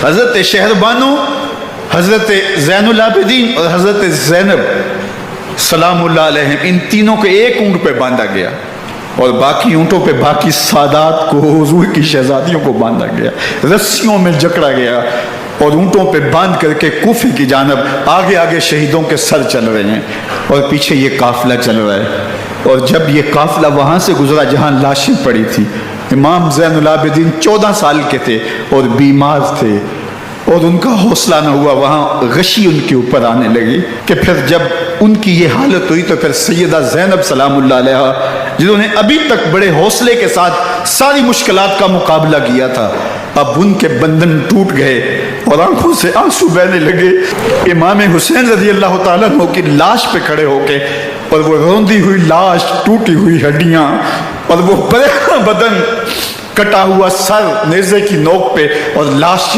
حضرت شہربانو، حضرت زین العابدین اور حضرت زینب سلام اللہ علیہم، ان تینوں کو ایک اونٹ پہ باندھا گیا، اور باقی اونٹوں پہ باقی سادات کو، حضور کی شہزادیوں کو باندھا گیا، رسیوں میں جکڑا گیا، اور اونٹوں پہ باندھ کر کے کوفے کی جانب آگے آگے شہیدوں کے سر چل رہے ہیں، اور پیچھے یہ قافلہ چل رہا ہے۔ اور جب یہ قافلہ وہاں سے گزرا جہاں لاشیں پڑی تھی، امام زین العابدین 14 سال کے تھے اور بیمار تھے، اور ان کا حوصلہ نہ ہوا، وہاں غشی ان کے اوپر آنے لگی، کہ پھر جب ان کی یہ حالت ہوئی تو پھر سیدہ زینب سلام اللہ علیہا، جنہوں نے ابھی تک بڑے حوصلے کے ساتھ ساری مشکلات کا مقابلہ کیا تھا، اب ان کے بندھن ٹوٹ گئے اور آنکھوں سے آنسو بہنے لگے۔ امام حسین رضی اللہ تعالیٰ عنہ کی لاش پہ کھڑے ہو کے، اور وہ روندی ہوئی لاش، ٹوٹی ہوئی ہڈیاں، اور وہ بدن، کٹا ہوا سر نیزے کی نوک پہ، اور لاش